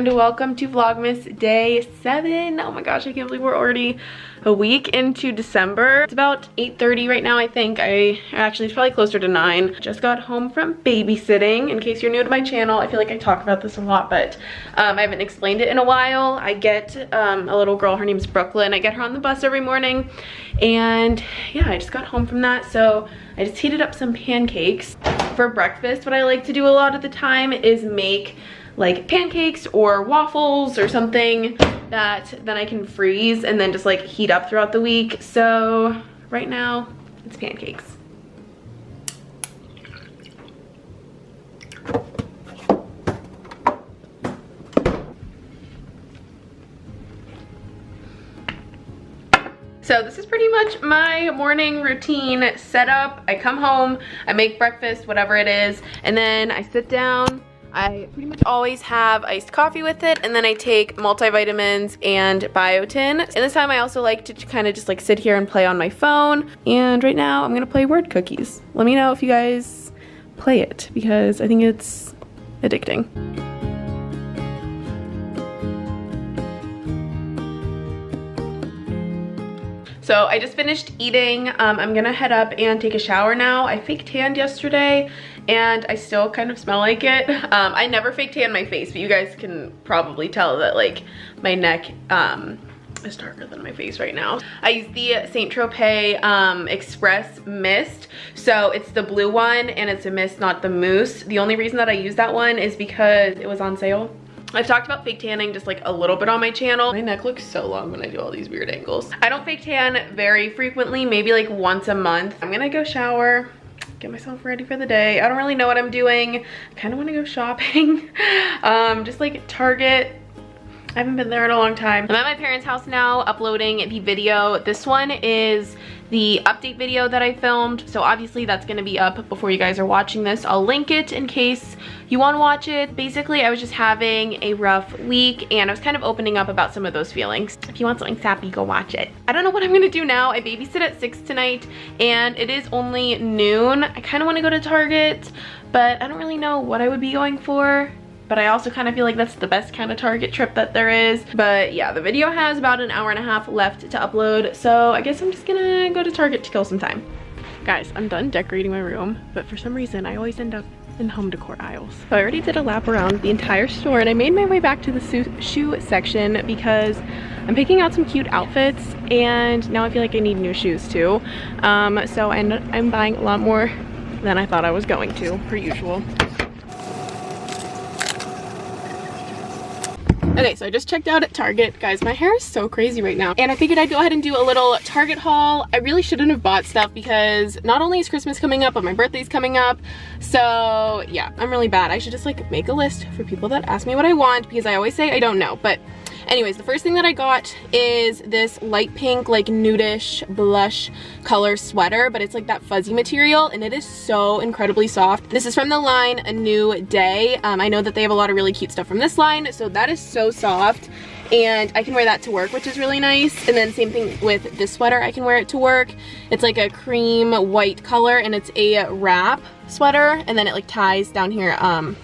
and welcome to Vlogmas day 7. Oh my gosh, I can't believe we're already a week into December. It's about 8:30 right now, I think. Actually, it's probably closer to 9. Just got home from babysitting. In case you're new to my channel, I feel like I talk about this a lot, but I haven't explained it in a while. I get a little girl, her name's Brooklyn. I get her on the bus every morning, and yeah, I just got home from that, so I just heated up some pancakes. For breakfast, what I like to do a lot of the time is make like pancakes or waffles or something that then I can freeze and then just like heat up throughout the week. So right now it's pancakes. So this is pretty much my morning routine setup. I come home, I make breakfast, whatever it is, and then I sit down. I pretty much always have iced coffee with it, and then I take multivitamins and biotin. And this time I also like to kind of just like sit here and play on my phone. And right now I'm gonna play word cookies. Let me know if you guys play it, because I think it's addicting. So I just finished eating. I'm gonna head up and take a shower now. I fake tanned yesterday and I still kind of smell like it. I never fake tan my face, but you guys can probably tell that like my neck is darker than my face right now. I use the Saint Tropez Express Mist. So it's the blue one and it's a mist, not the mousse. The only reason that I use that one is because it was on sale. I've talked about fake tanning just like a little bit on my channel. My neck looks so long when I do all these weird angles. I don't fake tan very frequently, maybe like once a month. I'm gonna go shower, get myself ready for the day. I don't really know what I'm doing. I kind of want to go shopping. Just like Target. I haven't been there in a long time. I'm at my parents' house now uploading the video. This one is the update video that I filmed, so obviously that's gonna be up before you guys are watching this. I'll link it in case you want to watch it. Basically, I was just having a rough week and I was kind of opening up about some of those feelings. If you want something sappy, go watch it. I don't know what I'm gonna do now. I babysit at 6 tonight and it is only noon. I kind of want to go to Target, but I don't really know what I would be going for. But I also kind of feel like that's the best kind of Target trip that there is. But yeah, the video has about an hour and a half left to upload, so I guess I'm just gonna go to Target to kill some time. Guys, I'm done decorating my room, but for some reason I always end up in home decor aisles. So I already did a lap around the entire store and I made my way back to the shoe section because I'm picking out some cute outfits and now I feel like I need new shoes too. So I'm buying a lot more than I thought I was going to, per usual. Okay, so I just checked out at Target. Guys, my hair is so crazy right now. And I figured I'd go ahead and do a little Target haul. I really shouldn't have bought stuff because not only is Christmas coming up, but my birthday's coming up. So yeah, I'm really bad. I should just like make a list for people that ask me what I want because I always say I don't know. But anyways, the first thing that I got is this light pink, like nudish blush color sweater, but it's like that fuzzy material and it is so incredibly soft. This is from the line A New Day. I know that they have a lot of really cute stuff from this line, so that is so soft and I can wear that to work, which is really nice. And then same thing with this sweater, I can wear it to work. It's like a cream white color and it's a wrap sweater and then it like ties down here on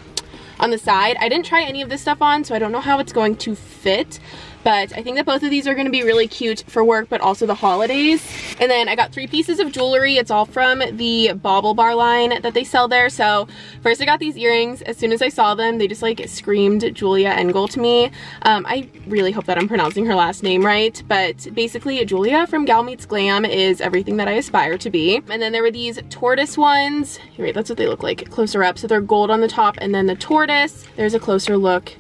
the side. I didn't try any of this stuff on, so I don't know how it's going to fit, but I think that both of these are going to be really cute for work, but also the holidays. And then I got 3 pieces of jewelry. It's all from the Bauble Bar line that they sell there. So first I got these earrings. As soon as I saw them, they just like screamed Julia Engel to me. I really hope that I'm pronouncing her last name right, but basically Julia from Gal Meets Glam is everything that I aspire to be. And then there were these tortoise ones. Right, that's what they look like closer up. So they're gold on the top and then the tortoise. There's a closer look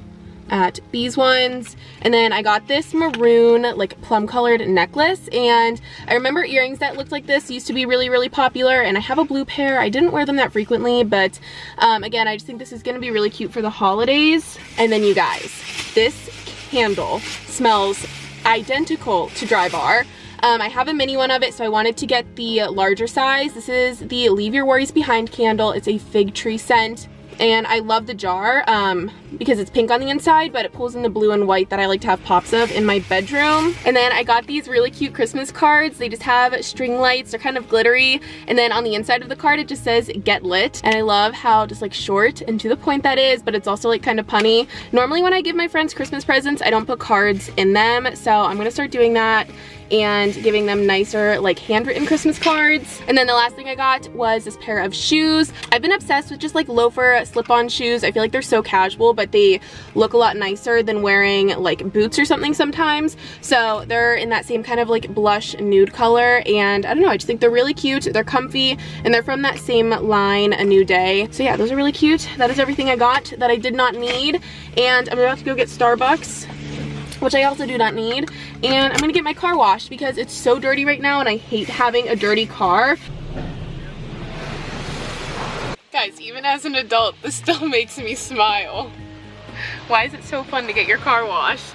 at these ones. And then I got this maroon like plum colored necklace, and I remember earrings that looked like this used to be really popular, and I have a blue pair. I didn't wear them that frequently, but again, I just think this is gonna be really cute for the holidays. And then you guys, this candle smells identical to Dry Bar. I have a mini one of it, so I wanted to get the larger size. This is the Leave Your Worries Behind candle. It's a fig tree scent and I love the jar. because it's pink on the inside, but it pulls in the blue and white that I like to have pops of in my bedroom. And then I got these really cute Christmas cards. They just have string lights. They're kind of glittery. And then on the inside of the card, it just says get lit. And I love how just like short and to the point that is, but it's also like kind of punny. Normally when I give my friends Christmas presents, I don't put cards in them. So I'm gonna start doing that and giving them nicer like handwritten Christmas cards. And then the last thing I got was this pair of shoes. I've been obsessed with just like loafer slip-on shoes. I feel like they're so casual, but they look a lot nicer than wearing like boots or something sometimes. So they're in that same kind of like blush nude color, and I don't know, I just think they're really cute. They're comfy, and they're from that same line, A New Day. So yeah, those are really cute. That is everything I got that I did not need. And I'm about to go get Starbucks, which I also do not need, and I'm gonna get my car washed because it's so dirty right now and I hate having a dirty car. Guys, even as an adult, this still makes me smile. Why is it so fun to get your car washed?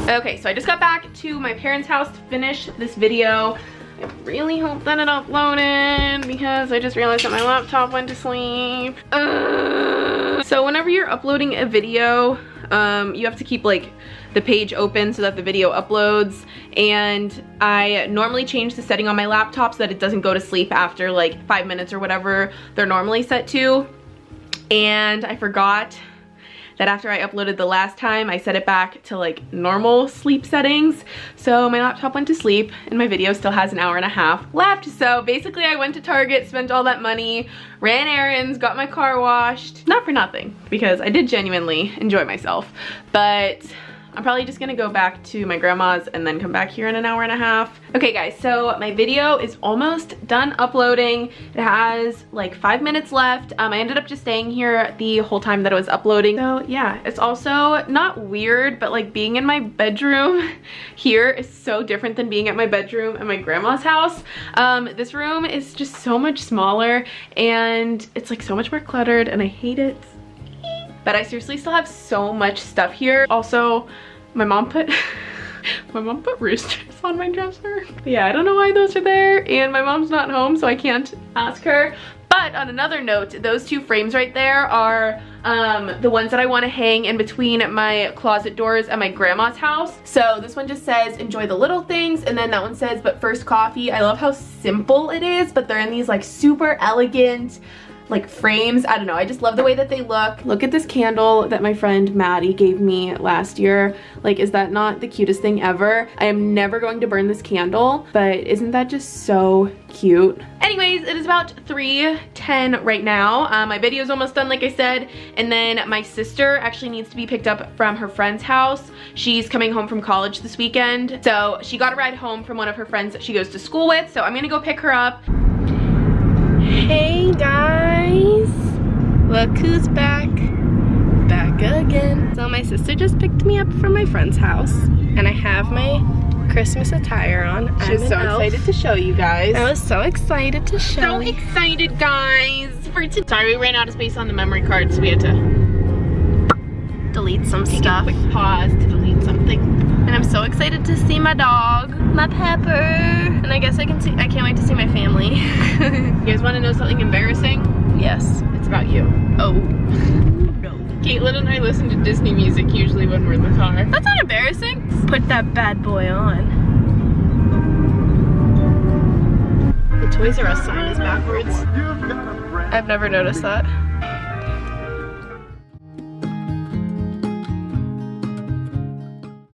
Okay, so I just got back to my parents' house to finish this video. I really hope that it uploaded because I just realized that my laptop went to sleep. So whenever you're uploading a video, you have to keep like the page open so that the video uploads, and I normally change the setting on my laptop so that it doesn't go to sleep after like 5 minutes or whatever they're normally set to. And I forgot that after I uploaded the last time, I set it back to like normal sleep settings. So my laptop went to sleep and my video still has an hour and a half left. So basically I went to Target, spent all that money, ran errands, got my car washed. Not for nothing, because I did genuinely enjoy myself. But I'm probably just gonna go back to my grandma's and then come back here in an hour and a half. Okay guys, so my video is almost done uploading. It has like 5 minutes left. I ended up just staying here the whole time that it was uploading. So yeah, it's also not weird, but like being in my bedroom here is so different than being at my bedroom at my grandma's house. This room is just so much smaller and it's like so much more cluttered and I hate it. But I seriously still have so much stuff here. Also, my mom put roosters on my dresser. But yeah, I don't know why those are there, and my mom's not home, so I can't ask her. But on another note, those two frames right there are the ones that I want to hang in between my closet doors at my grandma's house. So this one just says enjoy the little things, and then that one says but first coffee. I love how simple it is, but they're in these like super elegant like frames. I don't know, I just love the way that they look. Look at this candle that my friend Maddie gave me last year. Like, is that not the cutest thing ever? I am never going to burn this candle, but isn't that just so cute? Anyways, it is about 3:10 right now. My video is almost done, like I said, and then my sister actually needs to be picked up from her friend's house. She's coming home from college this weekend, so she got a ride home from one of her friends that she goes to school with, so I'm gonna go pick her up. Hey guys, look who's back again. So my sister just picked me up from my friend's house, and I have my Christmas attire on. She's so excited to show you guys. I was so excited to show you. So excited, guys. Sorry, we ran out of space on the memory card, so we had to delete some stuff. Take a quick pause to delete something. And I'm so excited to see my dog, my Pepper. And I guess I can't wait to see my family. You guys want to know something embarrassing? Yes. It's about you. Oh. No. Caitlin and I listen to Disney music usually when we're in the car. That's not embarrassing. Put that bad boy on. The Toys R Us sign is backwards. I've never noticed that.